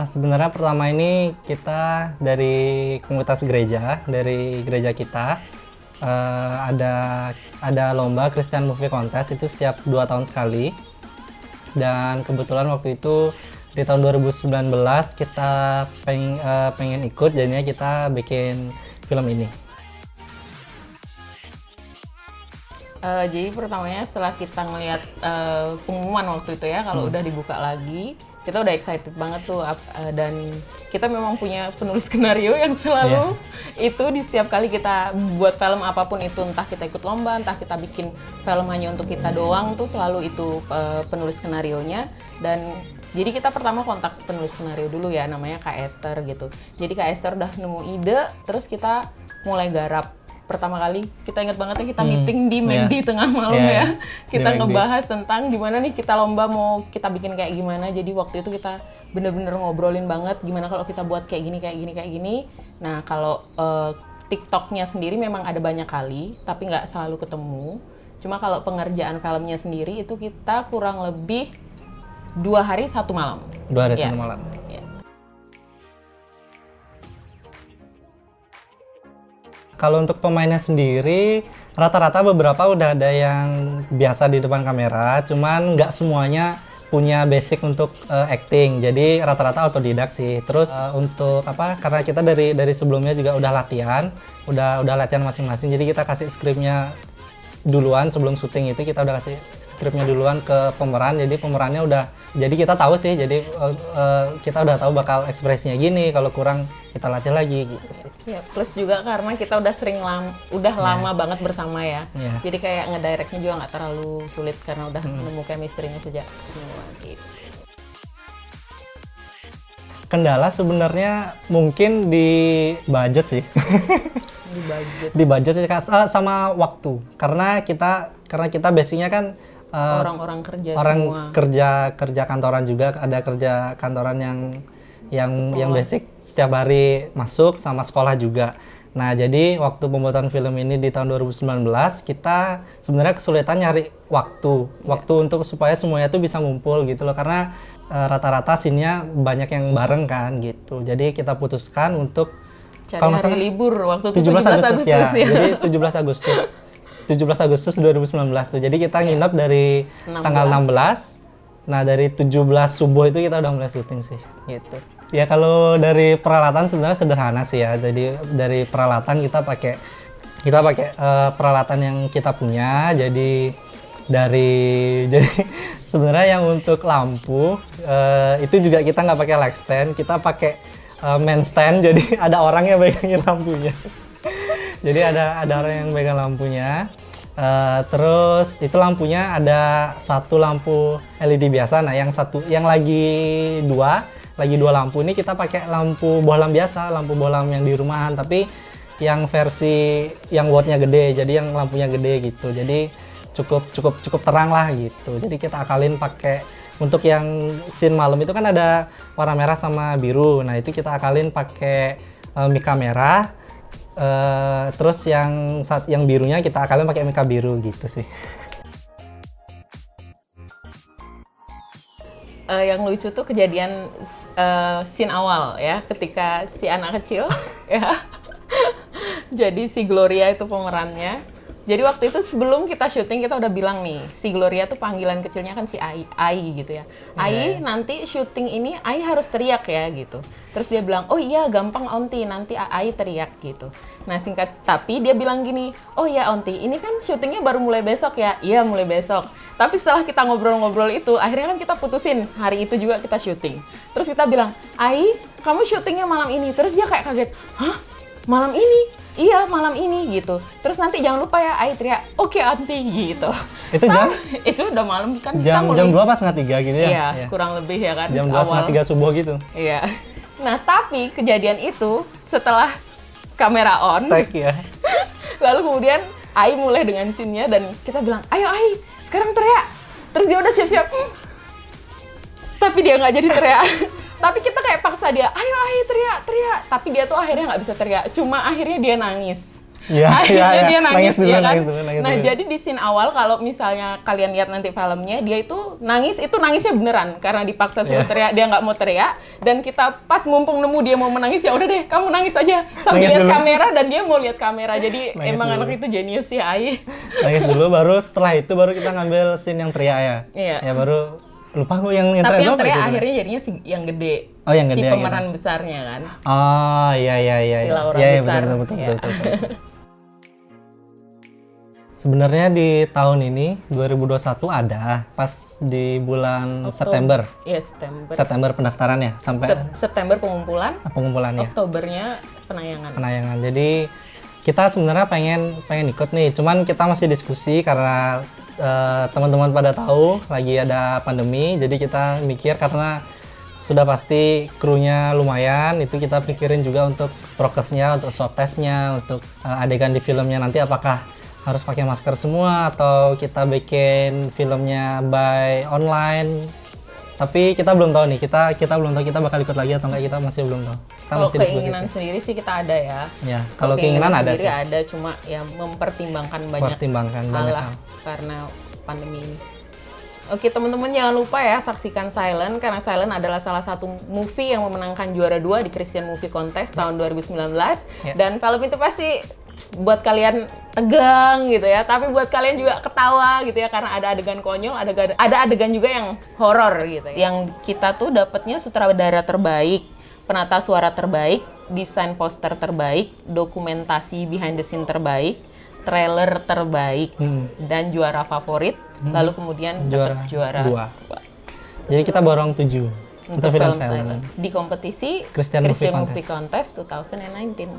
Sebenarnya pertama ini kita dari komunitas gereja, dari gereja kita ada lomba Christian Movie Contest itu setiap 2 tahun sekali. Dan kebetulan waktu itu di tahun 2019 kita pengen ikut, jadinya kita bikin film ini. Jadi pertamanya setelah kita ngelihat pengumuman waktu itu ya, kalau udah dibuka lagi, kita udah excited banget tuh, dan kita memang punya penulis skenario yang selalu itu di setiap kali kita buat film apapun itu, entah kita ikut lomba, entah kita bikin film hanya untuk kita doang, tuh selalu itu penulis skenarionya. Dan jadi kita pertama kontak penulis skenario dulu ya, namanya Kak Esther gitu. Jadi Kak Esther udah nemu ide, terus kita mulai garap. Pertama kali kita ingat banget ya, kita meeting di McD tengah malam ya. Kita ngebahas tentang gimana nih kita lomba mau kita bikin kayak gimana. Jadi waktu itu kita bener-bener ngobrolin banget gimana kalau kita buat kayak gini. Nah kalau TikToknya sendiri memang ada banyak kali, tapi nggak selalu ketemu. Cuma kalau pengerjaan filmnya sendiri itu kita kurang lebih 2 hari 1 malam. 2 hari 1 malam. Ya. Kalau untuk pemainnya sendiri, rata-rata beberapa udah ada yang biasa di depan kamera, cuman nggak semuanya punya basic untuk acting, jadi rata-rata autodidak sih. Terus untuk karena kita dari sebelumnya juga udah latihan masing-masing, jadi kita kasih skripnya duluan sebelum syuting itu, kita udah kasih skripnya duluan ke pemeran, jadi pemerannya jadi kita tahu sih, jadi kita udah tahu bakal ekspresinya gini, kalau kurang kita latih lagi gitu sih. Ya, plus juga karena kita udah lama banget bersama ya, jadi kayak ngedirectnya juga nggak terlalu sulit karena udah nemu chemistry-nya sejak semua gitu. Kendala sebenarnya mungkin di budget sih. Di budget sih, sama waktu, karena kita basicnya kan orang kerja semua. kerja kantoran juga, ada kerja kantoran yang basic setiap hari masuk, sama sekolah juga. Nah, jadi waktu pembuatan film ini di tahun 2019 kita sebenarnya kesulitan nyari waktu untuk supaya semuanya tuh bisa ngumpul gitu loh, karena rata-rata scene-nya banyak yang bareng kan gitu. Jadi kita putuskan untuk cari hari libur waktu itu 17 Agustus ya. Jadi 17 Agustus 2019 tuh. Jadi kita nginep dari 16. tanggal 16. Nah, dari 17 subuh itu kita udah mulai syuting sih, gitu. Ya kalau dari peralatan sebenarnya sederhana sih ya. Jadi dari peralatan kita pakai peralatan yang kita punya. Jadi sebenarnya yang untuk lampu itu juga kita nggak pakai light stand, kita pakai main stand. Jadi ada orang yang pegangin lampunya. Jadi ada orang yang pegang lampunya. Terus itu lampunya ada satu lampu LED biasa. Nah, yang lagi dua lampu ini kita pakai lampu bohlam biasa, lampu bohlam yang di rumahan, tapi yang versi yang wattnya gede. Jadi yang lampunya gede gitu. Jadi cukup terang lah gitu. Jadi kita akalin pakai, untuk yang scene malam itu kan ada warna merah sama biru. Nah, itu kita akalin pakai mica merah. Terus yang birunya kita akalin pakai mica biru gitu sih. Yang lucu tuh kejadian scene awal ya, ketika si anak kecil ya. Jadi si Gloria itu pemerannya. Jadi waktu itu sebelum kita syuting kita udah bilang nih, si Gloria tuh panggilan kecilnya kan si Ai gitu ya. Ai nanti syuting ini Ai harus teriak ya gitu. Terus dia bilang, oh iya gampang Onti, nanti Ai teriak gitu. Nah tapi dia bilang gini, oh iya Onti, ini kan syutingnya baru mulai besok ya. Iya mulai besok. Tapi setelah kita ngobrol-ngobrol itu, akhirnya kan kita putusin hari itu juga kita syuting. Terus kita bilang, Ai kamu syutingnya malam ini. Terus dia kayak kaget, hah malam ini? Iya malam ini gitu. Terus nanti jangan lupa ya Ai teriak, oke Onti gitu. Itu jam? Itu udah malam kan. Jam 2 pas setengah 3 gitu ya? Iya, kurang lebih ya kan. Jam 2 setengah 3 subuh gitu. Iya. Nah tapi kejadian itu setelah kamera on. Take ya. Lalu kemudian Ai mulai dengan scene-nya dan kita bilang, ayo Ai sekarang teriak. Terus dia udah siap-siap. Tapi dia nggak jadi teriak. Tapi kita kayak paksa dia, ayo Ai teriak. Tapi dia tuh akhirnya nggak bisa teriak, cuma akhirnya dia nangis. Iya, akhirnya iya. dia nangis, Nangis dulu, ya kan? nangis dulu, nangis Nah dulu. jadi di scene awal kalau misalnya kalian lihat nanti filmnya, dia itu nangisnya beneran karena dipaksa suruh Iya. teriak, dia nggak mau teriak, dan kita pas mumpung nemu dia mau menangis, ya udah deh kamu nangis aja sambil Nangis lihat dulu. kamera, dan dia mau lihat kamera. Jadi Nangis emang dulu. anak itu jenius ya, Ai. Nangis dulu, baru setelah itu baru kita ngambil scene yang teriak ya. Iya. Ya baru lupa gue yang Tapi yang apa teriak itu? akhirnya jadinya yang gede. Oh, yang Si gede, pemeran besarnya kan. Oh, iya. Si Laura Iya, besar. betul. Iya. Sebenarnya di tahun ini 2021 ada pas di bulan September. Iya, September. September pendaftarannya sampai September pengumpulan, pengumpulannya. Oktobernya penayangan. Penayangan. Jadi kita sebenarnya pengen ikut nih, cuman kita masih diskusi karena teman-teman pada tahu lagi ada pandemi, jadi kita mikir karena sudah pasti krunya lumayan, itu kita pikirin juga untuk prokesnya, untuk swab testnya, untuk adegan di filmnya nanti apakah harus pakai masker semua atau kita bikin filmnya by online. Tapi kita belum tahu nih, kita belum tahu kita bakal ikut lagi atau enggak, kita masih belum tahu. Kita Kalau masih diskusi keinginan sih. sendiri sih kita ada ya. Ya, kalau keinginan ada sendiri sih. ada, cuma ya mempertimbangkan banyak Pertimbangkan hal banyak lah hal. karena pandemi ini. Oke teman-teman, jangan lupa ya saksikan Silent, karena Silent adalah salah satu movie yang memenangkan juara 2 di Christian Movie Contest tahun 2019. Ya. Dan film itu pasti buat kalian tegang gitu ya, tapi buat kalian juga ketawa gitu ya, karena ada adegan konyol, ada adegan juga yang horor gitu ya. Yang kita tuh dapatnya sutradara terbaik, penata suara terbaik, desain poster terbaik, dokumentasi behind the scene terbaik, trailer terbaik, dan juara favorit. Lalu kemudian dapat juara dua. Jadi kita borong 7 untuk film film Silent di kompetisi Christian Movie Movie Contest 2019.